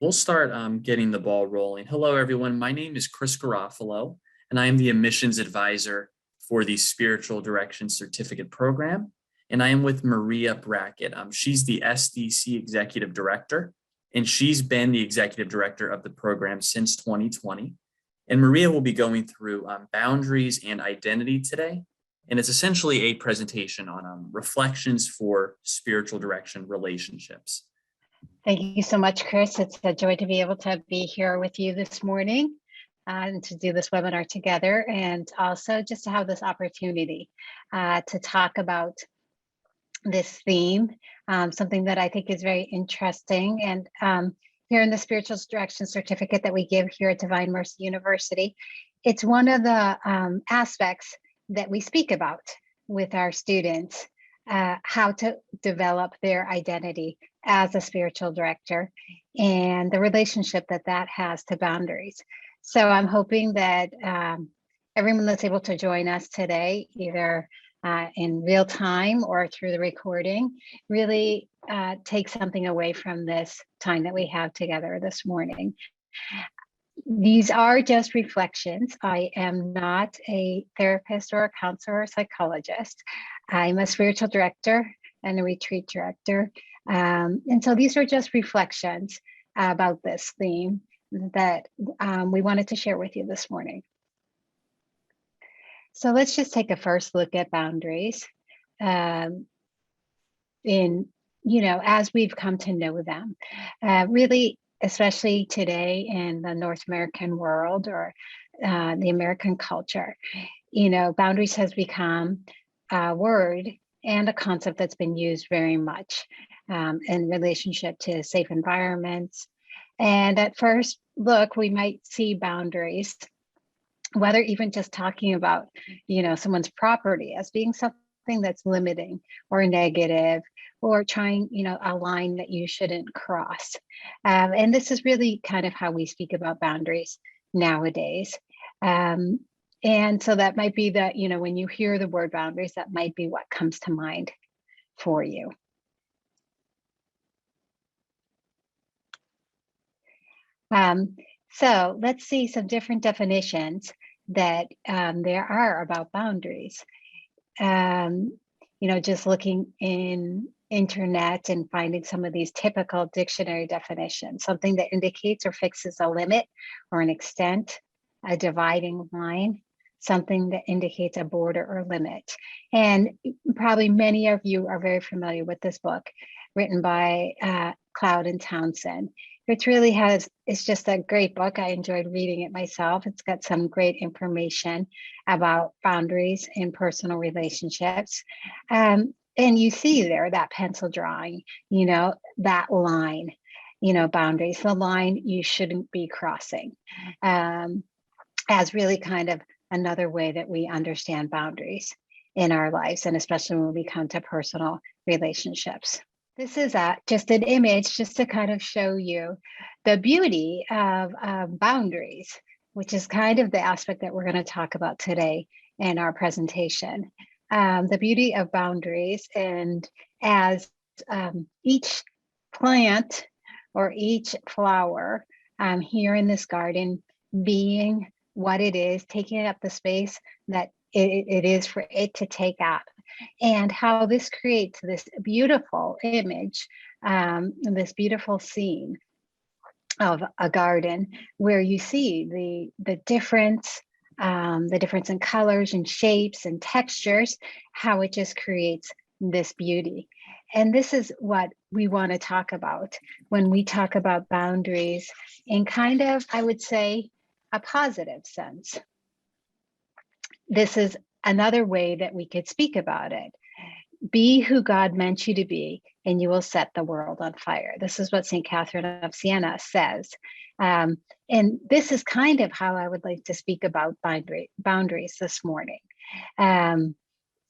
We'll start getting the ball rolling. Hello, everyone. My name is Chris Garofalo, and I am the admissions advisor for the Spiritual Direction Certificate Program. And I am with Maria Brackett. She's the SDC Executive Director, and she's been the Executive Director of the program since 2020. And Maria will be going through boundaries and identity today. And it's essentially a presentation on reflections for spiritual direction relationships. Thank you so much, Chris. It's a joy to be able to be here with you this morning and to do this webinar together, and also just to have this opportunity to talk about this theme, something that I think is very interesting. And here in the Spiritual Direction Certificate that we give here at Divine Mercy University, it's one of the aspects that we speak about with our students, how to develop their identity as a spiritual director and the relationship that that has to boundaries. So I'm hoping that everyone that's able to join us today, either in real time or through the recording, really take something away from this time that we have together this morning. These are just reflections. I am not a therapist or a counselor or psychologist. I'm a spiritual director and a retreat director. And so these are just reflections about this theme that we wanted to share with you this morning. So let's just take a first look at boundaries as we've come to know them. Really, especially today in the North American world or the American culture, boundaries has become a word and a concept that's been used very much in relationship to safe environments. And at first look, we might see boundaries, whether even just talking about, someone's property as being something that's limiting or negative, or trying, a line that you shouldn't cross. And this is really kind of how we speak about boundaries nowadays. And so that might be that, when you hear the word boundaries, that might be what comes to mind for you. So let's see some different definitions that there are about boundaries. Just looking in internet and finding some of these typical dictionary definitions, something that indicates or fixes a limit or an extent, a dividing line, something that indicates a border or limit. And probably many of you are very familiar with this book written by Cloud and Townsend. It's just a great book. I enjoyed reading it myself. It's got some great information about boundaries in personal relationships. And you see there that pencil drawing, that line, boundaries, the line you shouldn't be crossing, as really kind of another way that we understand boundaries in our lives, and especially when we come to personal relationships. This is just an image just to kind of show you the beauty of boundaries, which is kind of the aspect that we're going to talk about today in our presentation. The beauty of boundaries, and as each plant or each flower here in this garden being what it is, taking up the space that it is for it to take up, and how this creates this beautiful image, this beautiful scene of a garden where you see the difference in colors and shapes and textures, how it just creates this beauty. And this is what we want to talk about when we talk about boundaries in kind of, I would say, a positive sense. This is another way that we could speak about it. Be who God meant you to be, and you will set the world on fire. This is what St. Catherine of Siena says. And this is kind of how I would like to speak about boundaries this morning.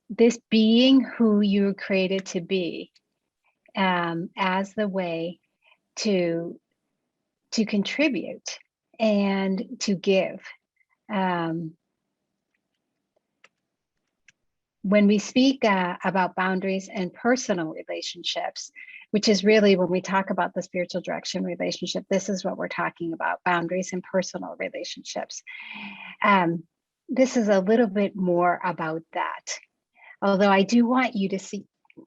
This being who you were created to be, as the way to contribute and to give. When we speak about boundaries and personal relationships, which is really when we talk about the spiritual direction relationship, this is what we're talking about, boundaries in personal relationships. This is a little bit more about that. Although I do want you to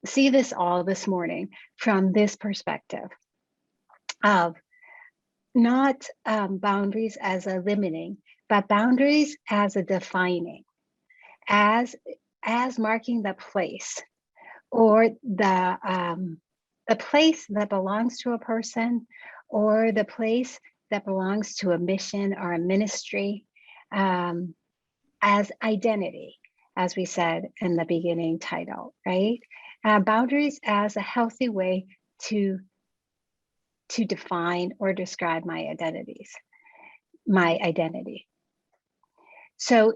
see this all this morning from this perspective of not boundaries as a limiting, but boundaries as a defining, as marking the place, or the place that belongs to a person, or the place that belongs to a mission or a ministry, as identity, as we said in the beginning title, right? Boundaries as a healthy way to define or describe my identity. So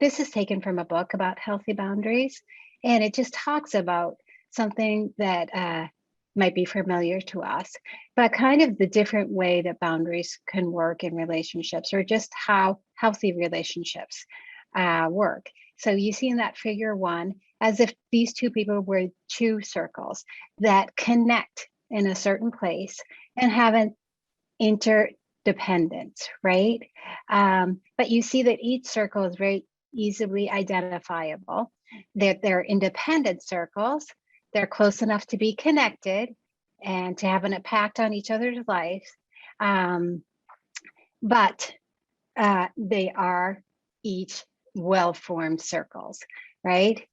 this is taken from a book about healthy boundaries, and it just talks about something that might be familiar to us, but kind of the different way that boundaries can work in relationships, or just how healthy relationships work. So you see in that figure 1, as if these two people were two circles that connect in a certain place and have an interdependence, right? But you see that each circle is very easily identifiable, that they're independent circles. They're close enough to be connected and to have an impact on each other's lives. But they are each well-formed circles, right?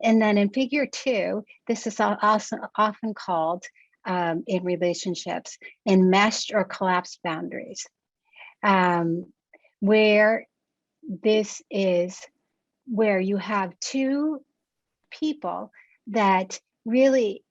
And then in figure 2, this is also often called in relationships enmeshed or collapsed boundaries, where this is where you have two people that really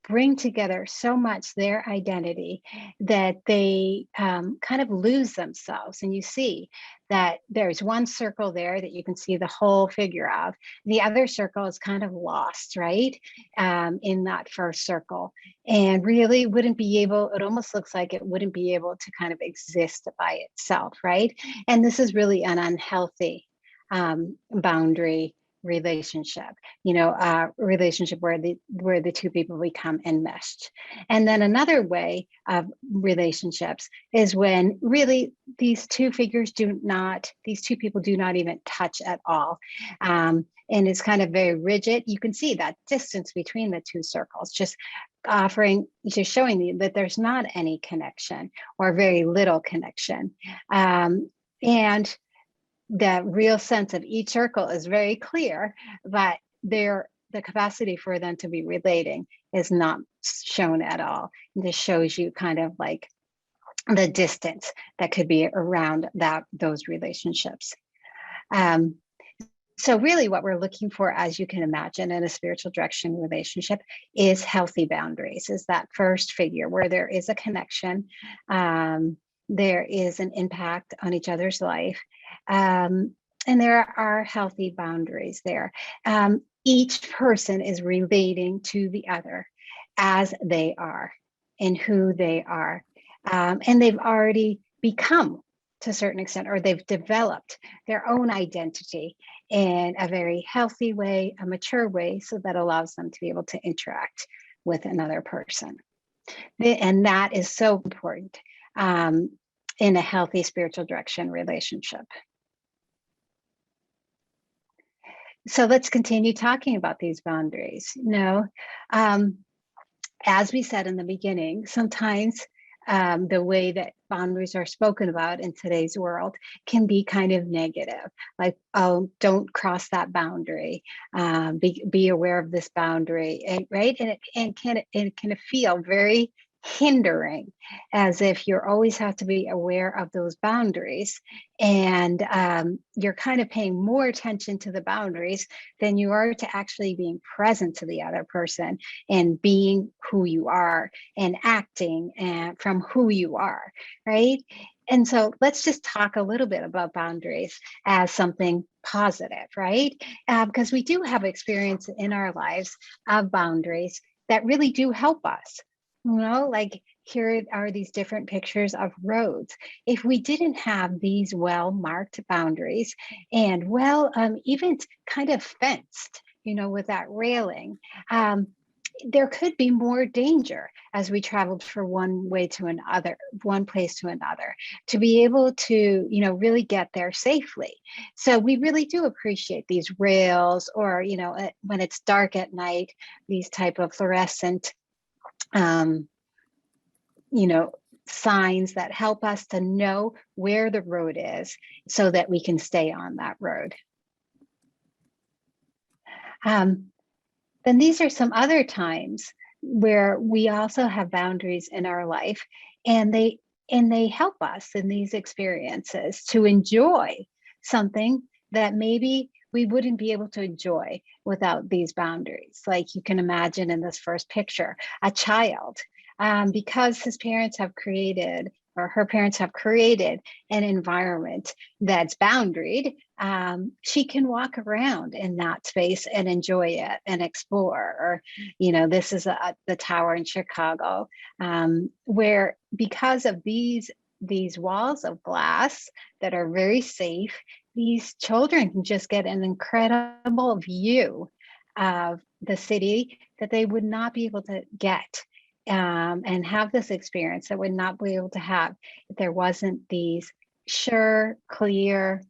bring together so much their identity that they kind of lose themselves. And you see that there's one circle there that you can see the whole figure of. The other circle is kind of lost, right? In that first circle, and really wouldn't be able, it almost looks like it wouldn't be able to kind of exist by itself, right? And this is really an unhealthy boundary relationship, relationship where the two people become enmeshed. And then another way of relationships is when really these two people do not even touch at all. And it's kind of very rigid. You can see that distance between the two circles, just showing you that there's not any connection or very little connection. And the real sense of each circle is very clear, but the capacity for them to be relating is not shown at all. And this shows you kind of like the distance that could be around those relationships. So really what we're looking for, as you can imagine, in a spiritual direction relationship is healthy boundaries, is that first figure where there is a connection, there is an impact on each other's life, and there are healthy boundaries there. Each person is relating to the other as they are and who they are. And they've already become, to a certain extent, or they've developed their own identity in a very healthy way, a mature way, so that allows them to be able to interact with another person. And that is so important in a healthy spiritual direction relationship. So let's continue talking about these boundaries. As we said in the beginning, sometimes the way that boundaries are spoken about in today's world can be kind of negative, like, oh, don't cross that boundary, be aware of this boundary, right? And it can feel very hindering, as if you always have to be aware of those boundaries, and you're kind of paying more attention to the boundaries than you are to actually being present to the other person and being who you are and acting from who you are, right? And so let's just talk a little bit about boundaries as something positive, right? Because we do have experience in our lives of boundaries that really do help us. Like here are these different pictures of roads. If we didn't have these well-marked boundaries and even kind of fenced, with that railing, there could be more danger as we traveled from one place to another, to be able to, really get there safely. So we really do appreciate these rails, or, when it's dark at night, these type of fluorescent, um, you know, signs that help us to know where the road is so that we can stay on that road. Then these are some other times where we also have boundaries in our life, and they help us in these experiences to enjoy something that maybe we wouldn't be able to enjoy without these boundaries. Like you can imagine in this first picture, a child, because his parents have created, or her parents have created, an environment that's boundaried, she can walk around in that space and enjoy it and explore. Or, this is the tower in Chicago, where because of these walls of glass that are very safe, these children can just get an incredible view of the city that they would not be able to get, and have this experience that would not be able to have if there wasn't these sure, clear,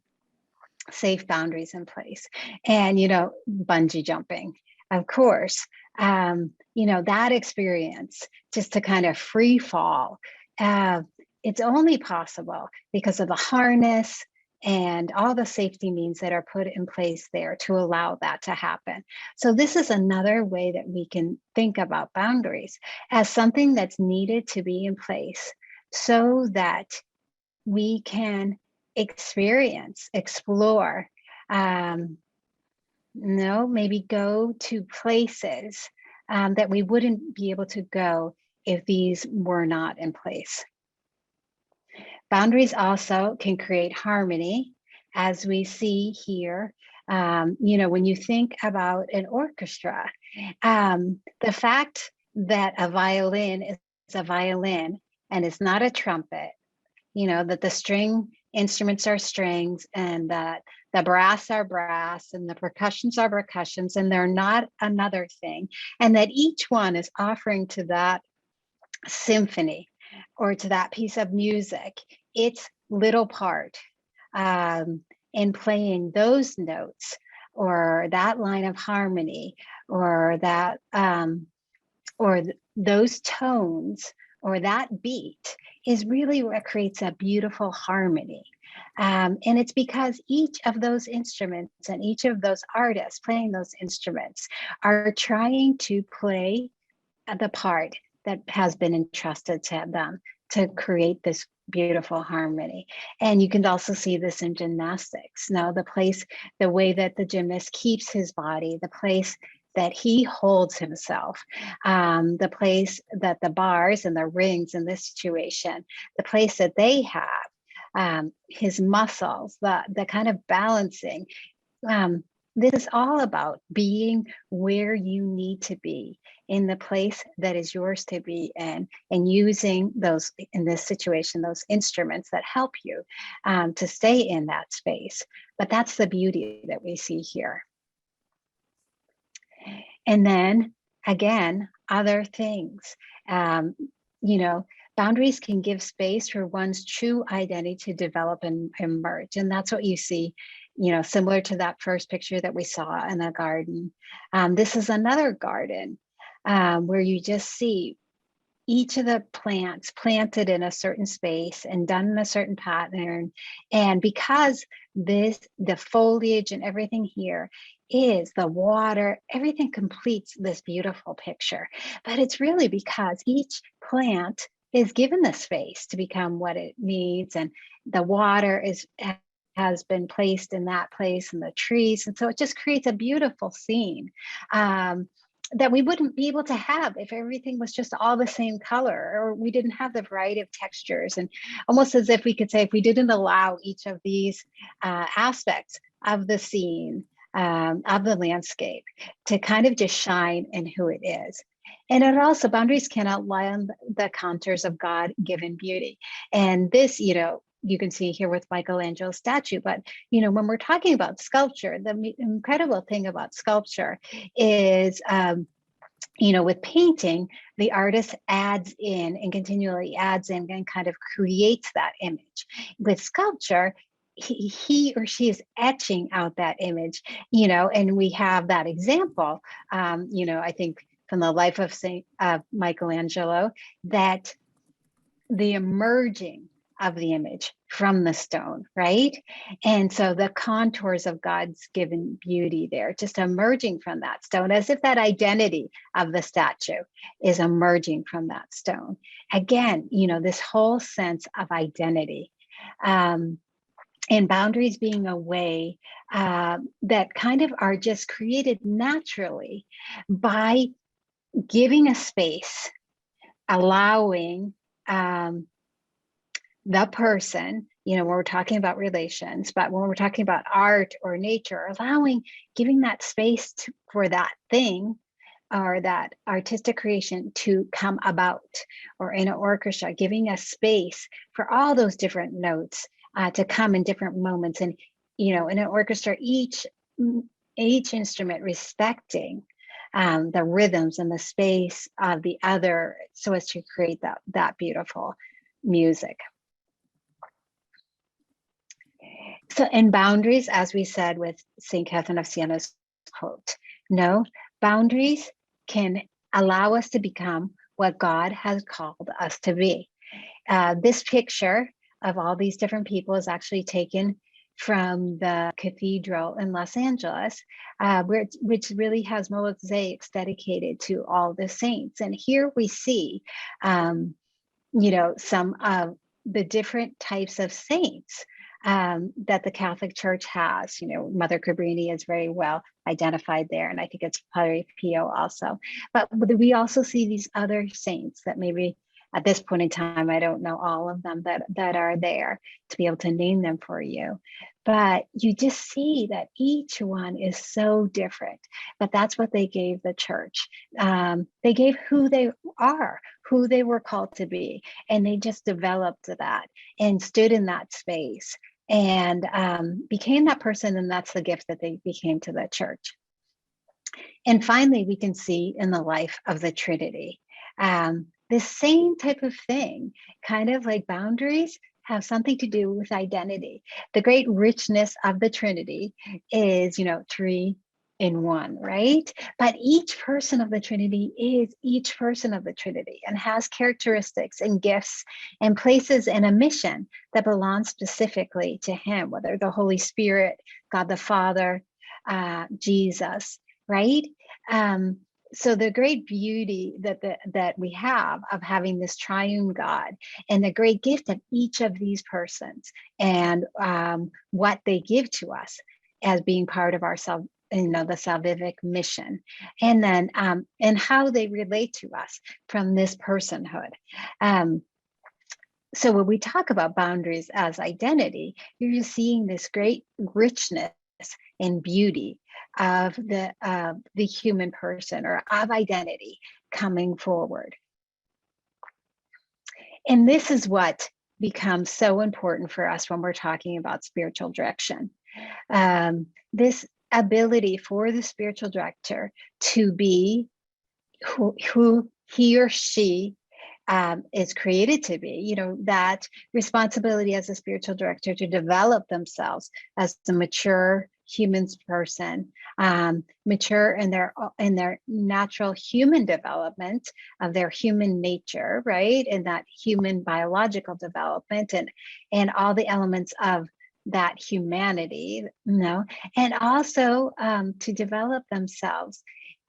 safe boundaries in place. And, bungee jumping, of course, that experience, just to kind of free fall, it's only possible because of the harness and all the safety means that are put in place there to allow that to happen. So this is another way that we can think about boundaries as something that's needed to be in place so that we can experience, explore, maybe go to places that we wouldn't be able to go if these were not in place. Boundaries also can create harmony, as we see here. When you think about an orchestra, the fact that a violin is a violin and it's not a trumpet, that the string instruments are strings, and that the brass are brass, and the percussions are percussions, and they're not another thing, and that each one is offering to that symphony or to that piece of music its little part, in playing those notes or that line of harmony, or that those tones, or that beat, is really what creates a beautiful harmony. And it's because each of those instruments and each of those artists playing those instruments are trying to play the part that has been entrusted to them to create this beautiful harmony. And you can also see this in gymnastics. Now, the way that the gymnast keeps his body, the place that he holds himself, the place that the bars and the rings in this situation, the place that they have, his muscles, the kind of balancing. This is all about being where you need to be in the place that is yours to be in, and using those, in this situation, those instruments that help you to stay in that space. But that's the beauty that we see here. And then again, other things, boundaries can give space for one's true identity to develop and emerge. And that's what you see, similar to that first picture that we saw in the garden. This is another garden where you just see each of the plants planted in a certain space and done in a certain pattern. And because the foliage and everything here is the water, everything completes this beautiful picture. But it's really because each plant is given the space to become what it needs, and the water has been placed in that place, and the trees. And so it just creates a beautiful scene that we wouldn't be able to have if everything was just all the same color, or we didn't have the variety of textures. And almost as if we could say, if we didn't allow each of these aspects of the scene, of the landscape, to kind of just shine in who it is. And it also, boundaries can outline the contours of God-given beauty. And this, you can see here with Michelangelo's statue. But, when we're talking about sculpture, the incredible thing about sculpture is, with painting, the artist adds in and continually adds in and kind of creates that image. With sculpture, he or she is etching out that image, and we have that example, I think from the life of Saint Michelangelo, that the emerging of the image from the stone, right? And so the contours of God's given beauty there, just emerging from that stone, as if that identity of the statue is emerging from that stone. Again, this whole sense of identity. And boundaries being a way that kind of are just created naturally by giving a space, allowing the person, when we're talking about relations, but when we're talking about art or nature, giving that space for that thing or that artistic creation to come about, or in an orchestra, giving a space for all those different notes to come in different moments. And, in an orchestra, each instrument respecting the rhythms and the space of the other, so as to create that beautiful music. So in boundaries, as we said with St. Catherine of Siena's quote, no, boundaries can allow us to become what God has called us to be. This picture of all these different people is actually taken from the cathedral in Los Angeles, which really has mosaics dedicated to all the saints. And here we see, some of the different types of saints that the Catholic Church has. Mother Cabrini is very well identified there, and I think it's Padre Pio also. But we also see these other saints that maybe at this point in time, I don't know all of them that are there to be able to name them for you. But you just see that each one is so different. But that's what they gave the church. They gave who they are, who they were called to be. And they just developed that and stood in that space and became that person. And that's the gift that they became to the church. And finally, we can see in the life of the Trinity, the same type of thing, kind of like boundaries have something to do with identity. The great richness of the Trinity is, three in one, right? But each person of the Trinity is each person of the Trinity and has characteristics and gifts and places and a mission that belongs specifically to him, whether the Holy Spirit, God the Father, Jesus, right? So the great beauty that we have of having this triune God, and the great gift of each of these persons, and what they give to us as being part of our the salvific mission, and then and how they relate to us from this personhood. So when we talk about boundaries as identity, you're just seeing this great richness and beauty of the human person, or of identity coming forward. And this is what becomes so important for us when we're talking about spiritual direction. This ability for the spiritual director to be who he or she is created to be, that responsibility as a spiritual director to develop themselves as a mature human person, mature in their natural human development of their human nature, right? And that human biological development and all the elements of that humanity, and also to develop themselves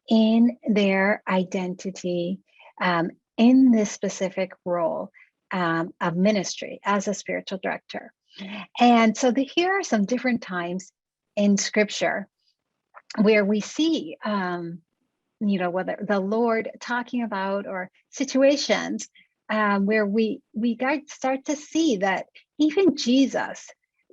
in their identity, in this specific role of ministry as a spiritual director. And so here are some different times in Scripture where we see, whether the Lord talking about, or situations where we start to see that even Jesus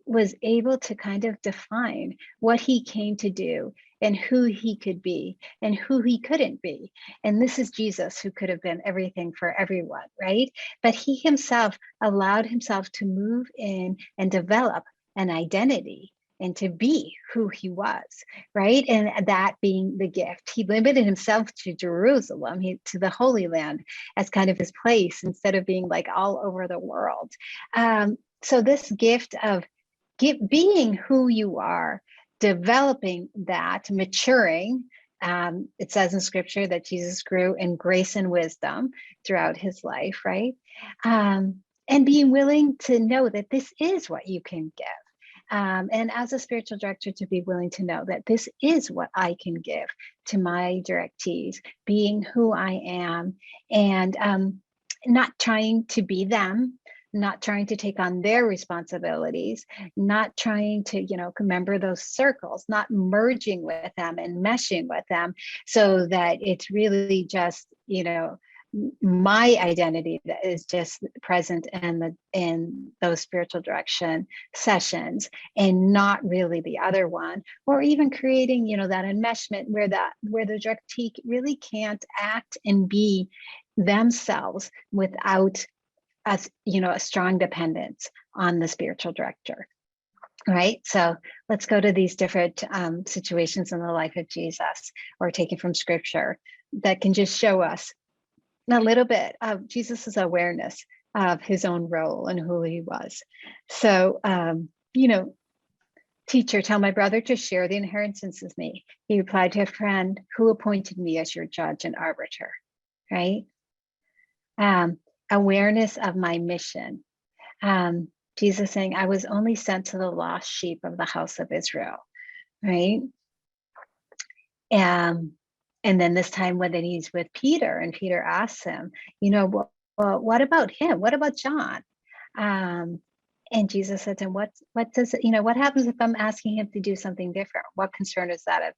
was able to kind of define what he came to do and who he could be and who he couldn't be. And this is Jesus, who could have been everything for everyone, right? But he himself allowed himself to move in and develop an identity and to be who he was, right? And that being the gift. He limited himself to Jerusalem, to the Holy Land as kind of his place instead of being like all over the world. So this gift of being who you are, developing that, maturing. It says in scripture that Jesus grew in grace and wisdom throughout his life, right? And being willing to know that this is what you can give. And as a spiritual director, to be willing to know that this is what I can give to my directees, being who I am, and not trying to be them, not trying to take on their responsibilities, not trying to, remember those circles, not merging with them and meshing with them so that it's really just, my identity that is just present in those spiritual direction sessions and not really the other one, or even creating, that enmeshment where the directee really can't act and be themselves without a strong dependence on the spiritual director. Right. So let's go to these different situations in the life of Jesus, or taken from scripture, that can just show us a little bit of Jesus's awareness of his own role and who he was. So, teacher, tell my brother to share the inheritance with me. He replied to a friend, who appointed me as your judge and arbiter, right? Awareness of my mission. Jesus saying, I was only sent to the lost sheep of the house of Israel, right? And then this time when he's with Peter, and Peter asks him, well, what about him? What about John? And Jesus said to him, what happens if I'm asking him to do something different? What concern is that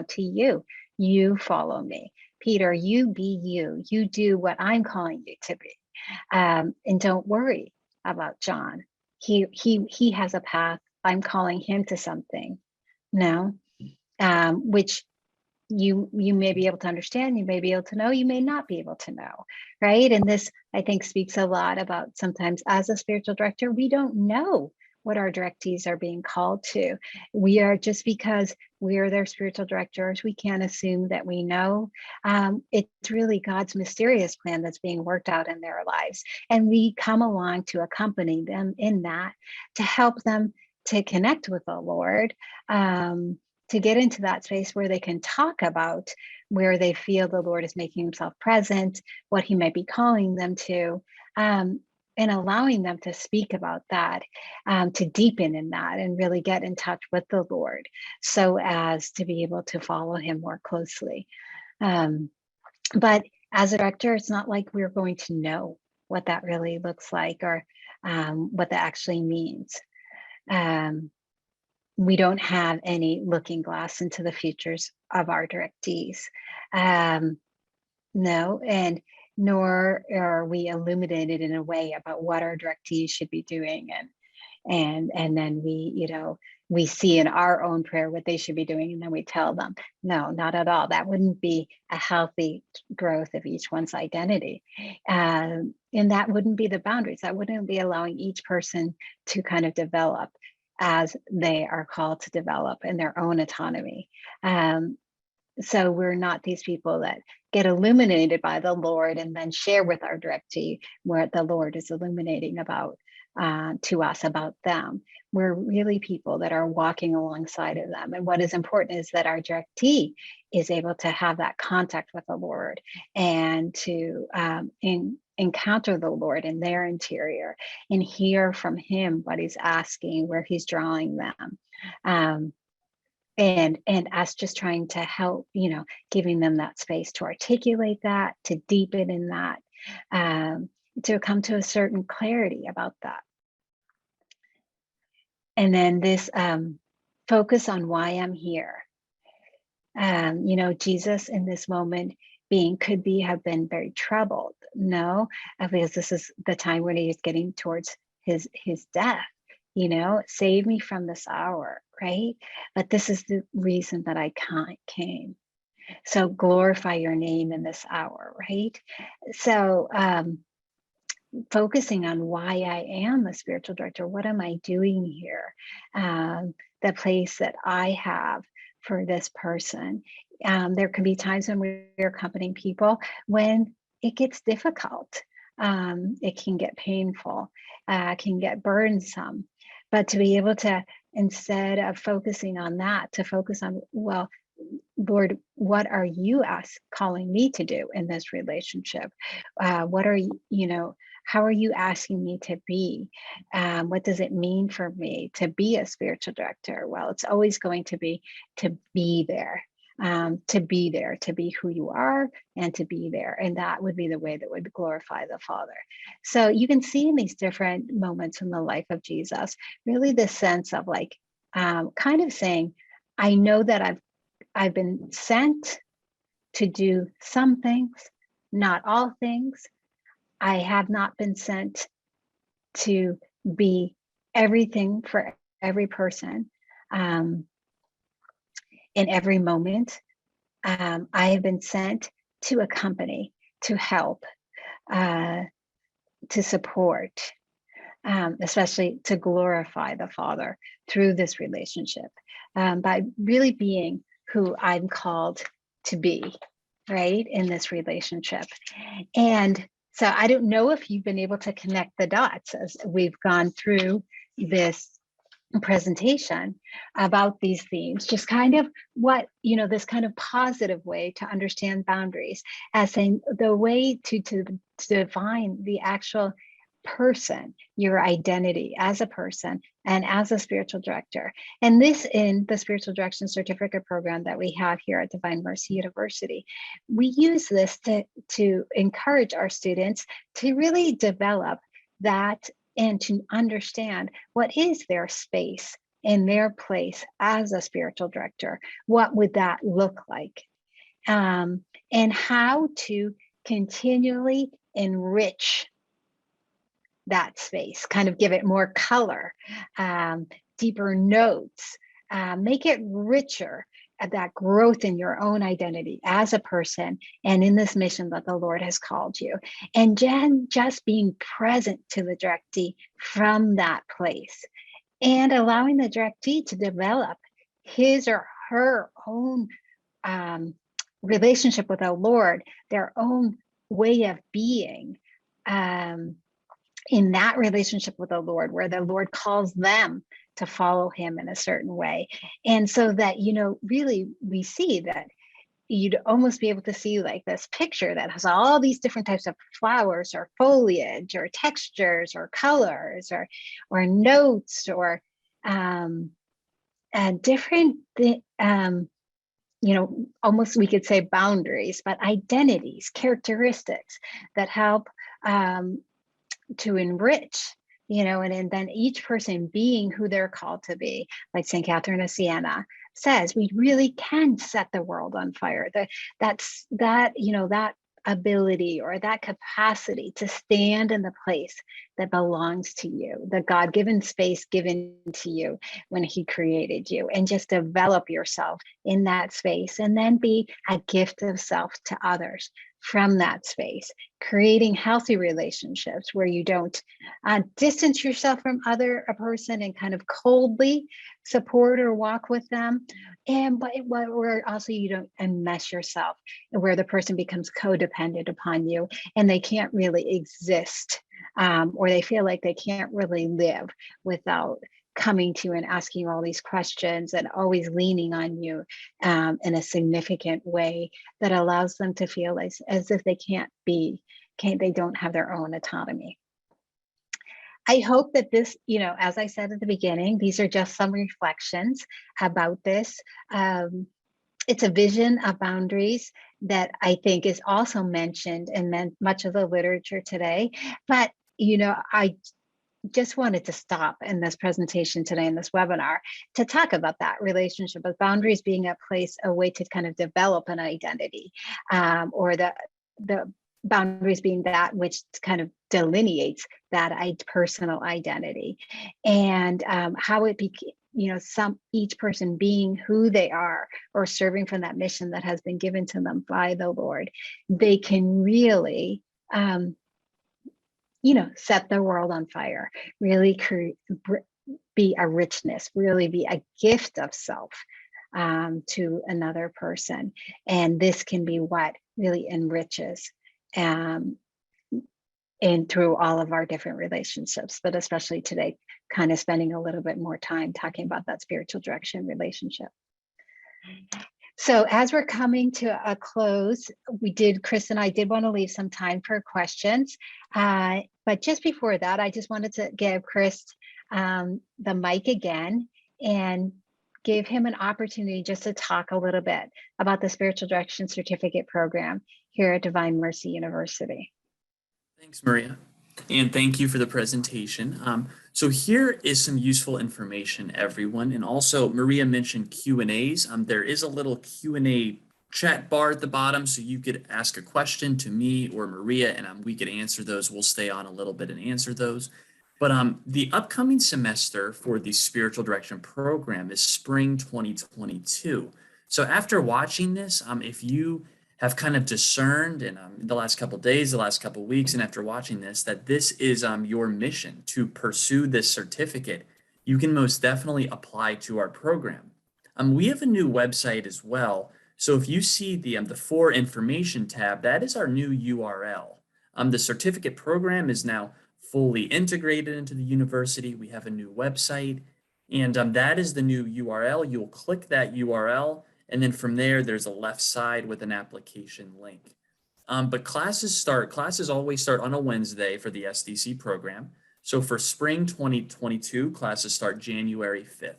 to you? You follow me. Peter, you be you. You do what I'm calling you to be. And don't worry about John. He has a path. I'm calling him to something now, which you may be able to understand, you may be able to know, you may not be able to know, right? And this, I think, speaks a lot about sometimes as a spiritual director, we don't know what our directees are being called to. We are, just because we are their spiritual directors, we can't assume that we know. It's really God's mysterious plan that's being worked out in their lives. And we come along to accompany them in that, to help them to connect with the Lord, to get into that space where they can talk about where they feel the Lord is making himself present, what he might be calling them to, and allowing them to speak about that, to deepen in that and really get in touch with the Lord so as to be able to follow him more closely. But as a director, it's not like we're going to know what that really looks like, or what that actually means. We don't have any looking glass into the futures of our directees. No, and nor are we illuminated in a way about what our directees should be doing. And then we see in our own prayer what they should be doing, and then we tell them. No, not at all. That wouldn't be a healthy growth of each one's identity. And that wouldn't be the boundaries. That wouldn't be allowing each person to kind of develop as they are called to develop in their own autonomy. So we're not these people that get illuminated by the Lord and then share with our directee what the Lord is illuminating about to us about them. We're really people that are walking alongside of them. And what is important is that our directee is able to have that contact with the Lord and to encounter the Lord in their interior and hear from him what he's asking, where he's drawing them. And us just trying to help, giving them that space to articulate that, to deepen in that, to come to a certain clarity about that. And then this focus on why I'm here. Jesus in this moment have been very troubled. No, because this is the time when he's getting towards his death. Save me from this hour, right? But this is the reason that I came. So glorify your name in this hour, right? So focusing on why I am a spiritual director. What am I doing here? The place that I have for this person. There can be times when we're accompanying people when it gets difficult. It can get painful, can get burdensome. But to be able to, instead of focusing on that, to focus on, well, Lord, what are you calling me to do in this relationship? What are you, how are you asking me to be? What does it mean for me to be a spiritual director? Well, it's always going to be to be there, to be there, to be who you are and to be there. And that would be the way that would glorify the Father. So you can see in these different moments in the life of Jesus, really the sense of like, kind of saying, I know that I've been sent to do some things, not all things. I have not been sent to be everything for every person in every moment. I have been sent to accompany, to help, to support, especially to glorify the Father through this relationship, by really being who I'm called to be, right, in this relationship. And so I don't know if you've been able to connect the dots as we've gone through this presentation about these themes, just kind of what, this kind of positive way to understand boundaries as saying the way to define the actual person, your identity as a person and as a spiritual director. And this, in the spiritual direction certificate program that we have here at Divine Mercy University, we use this to encourage our students to really develop that and to understand what is their space in their place as a spiritual director. What would that look like? And how to continually enrich that space, kind of give it more color, deeper notes, make it richer at that growth in your own identity as a person and in this mission that the Lord has called you. And then just being present to the directee from that place and allowing the directee to develop his or her own relationship with the Lord, their own way of being, in that relationship with the Lord, where the Lord calls them to follow him in a certain way. And so that, really we see that you'd almost be able to see like this picture that has all these different types of flowers or foliage or textures or colors or notes or different, almost we could say boundaries, but identities, characteristics that help to enrich, and then each person being who they're called to be, like St. Catherine of Siena says, we really can set the world on fire. That ability or that capacity to stand in the place that belongs to you, the God-given space given to you when he created you, and just develop yourself in that space and then be a gift of self to others from that space, creating healthy relationships where you don't distance yourself from a person and kind of coldly support or walk with them, but where also you don't enmesh yourself, where the person becomes codependent upon you and they can't really exist, or they feel like they can't really live without coming to you and asking you all these questions and always leaning on you in a significant way that allows them to feel as if they they don't have their own autonomy. I hope that this, as I said at the beginning, these are just some reflections about this. It's a vision of boundaries that I think is also mentioned in much of the literature today. But, I just wanted to stop in this presentation today, in this webinar, to talk about that relationship with boundaries being a way to kind of develop an identity, or the boundaries being that which kind of delineates that personal identity, and how it each person being who they are or serving from that mission that has been given to them by the Lord, they can really set the world on fire, really be a richness, really be a gift of self to another person. And this can be what really enriches and through all of our different relationships, but especially today, kind of spending a little bit more time talking about that spiritual direction relationship. So as we're coming to a close, Chris and I did want to leave some time for questions. But just before that, I just wanted to give Chris the mic again and give him an opportunity just to talk a little bit about the Spiritual Direction Certificate Program here at Divine Mercy University. Thanks, Maria. And thank you for the presentation. So here is some useful information, everyone. And also, Maria mentioned Q&As. There is a little Q&A chat bar at the bottom, so you could ask a question to me or Maria, and we could answer those. We'll stay on a little bit and answer those. But the upcoming semester for the Spiritual Direction Program is spring 2022. So after watching this, if you have kind of discerned in the last couple of days, the last couple of weeks, and after watching this, that this is your mission to pursue this certificate, you can most definitely apply to our program. We have a new website as well. So if you see the For Information tab, that is our new URL. The certificate program is now fully integrated into the university. We have a new website, and that is the new URL. You'll click that URL, and then from there, there's a left side with an application link. But classes always start on a Wednesday for the SDC program. So for spring 2022, classes start January 5th.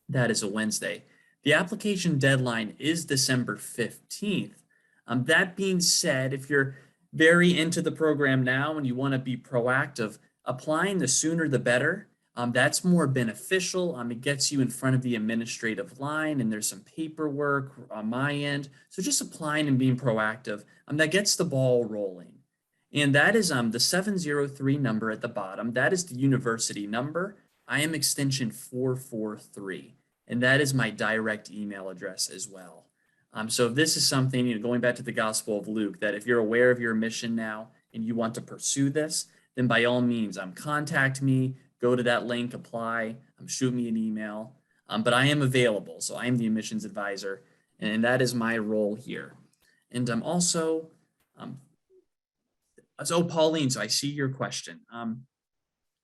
That is a Wednesday. The application deadline is December 15th. That being said, if you're very into the program now and you want to be proactive, applying the sooner the better. That's more beneficial. It gets you in front of the administrative line, and there's some paperwork on my end. So just applying and being proactive, that gets the ball rolling. And that is the 703 number at the bottom. That is the university number. I am extension 443, and that is my direct email address as well. So if this is something, going back to the Gospel of Luke, that if you're aware of your mission now and you want to pursue this, then by all means, contact me. Go to that link, apply, shoot me an email. But I am available. So I am the admissions advisor, and that is my role here. And I'm also, so Pauline, so I see your question.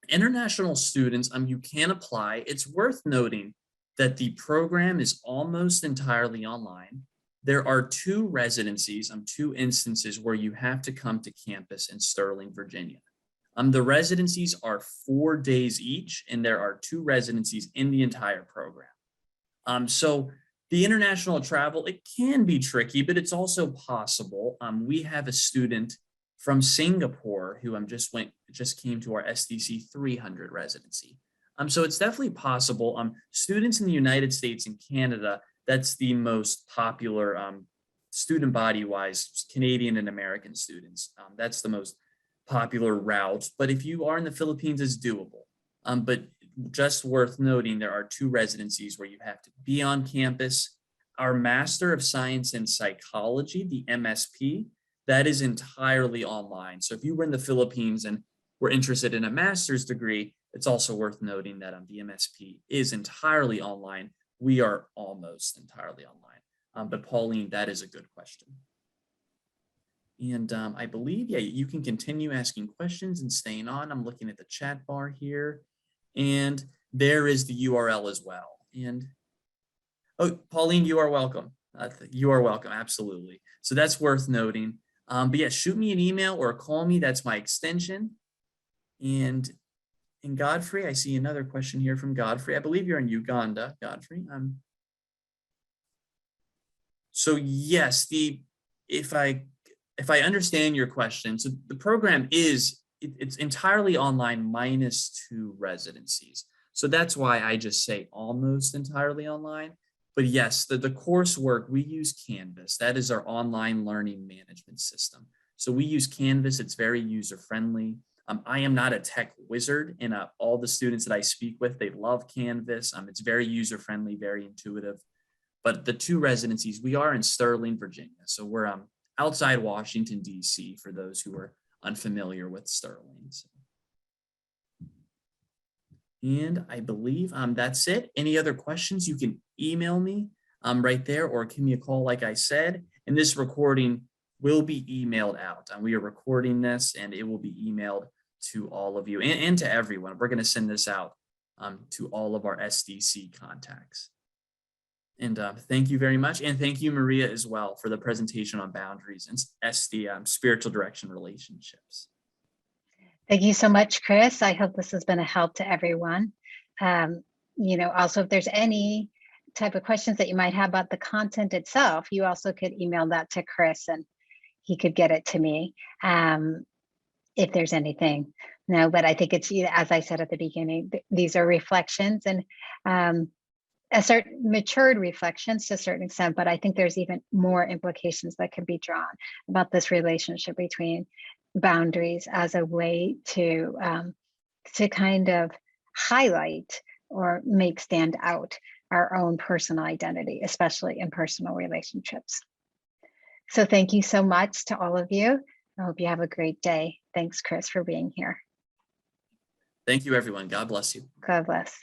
International students, you can apply. It's worth noting that the program is almost entirely online. There are two residencies, two instances where you have to come to campus in Sterling, Virginia. The residencies are 4 days each, and there are 2 residencies in the entire program. So the international travel, it can be tricky, but it's also possible. We have a student from Singapore who just came to our SDC 300 residency. So it's definitely possible. Students in the United States and Canada, that's the most popular student body-wise, Canadian and American students. That's the most popular route, but if you are in the Philippines, it's doable. But just worth noting, there are 2 residencies where you have to be on campus. Our Master of Science in Psychology, the MSP, that is entirely online. So if you were in the Philippines and were interested in a master's degree, it's also worth noting that the MSP is entirely online. We are almost entirely online. But Pauline, that is a good question. And I believe, you can continue asking questions and staying on. I'm looking at the chat bar here, and there is the URL as well. And oh, Pauline, you are welcome. You are welcome, absolutely. So that's worth noting. But shoot me an email or call me. That's my extension. And Godfrey, I see another question here from Godfrey. I believe you're in Uganda, Godfrey. So yes, if I understand your question, so the program it's entirely online minus 2 residencies. So that's why I just say almost entirely online. But yes, the coursework, we use Canvas. That is our online learning management system. So we use Canvas. It's very user-friendly. I am not a tech wizard, and all the students that I speak with, they love Canvas. It's very user-friendly, very intuitive. But the 2 residencies, we are in Sterling, Virginia. So we're outside Washington, D.C., for those who are unfamiliar with Sterling. So. And I believe that's it. Any other questions, you can email me right there or give me a call, like I said. And this recording will be emailed out. We are recording this and it will be emailed to all of you and to everyone. We're going to send this out to all of our SDC contacts. And thank you very much. And thank you, Maria, as well, for the presentation on boundaries and SD, spiritual direction relationships. Thank you so much, Chris. I hope this has been a help to everyone. Also, if there's any type of questions that you might have about the content itself, you also could email that to Chris and he could get it to me if there's anything. No, but I think it's, as I said at the beginning, these are reflections and a certain matured reflections to a certain extent, but I think there's even more implications that can be drawn about this relationship between boundaries as a way to kind of highlight or make stand out our own personal identity, especially in personal relationships. So thank you so much to all of you. I hope you have a great day. Thanks, Chris, for being here. Thank you, everyone. God bless you. God bless.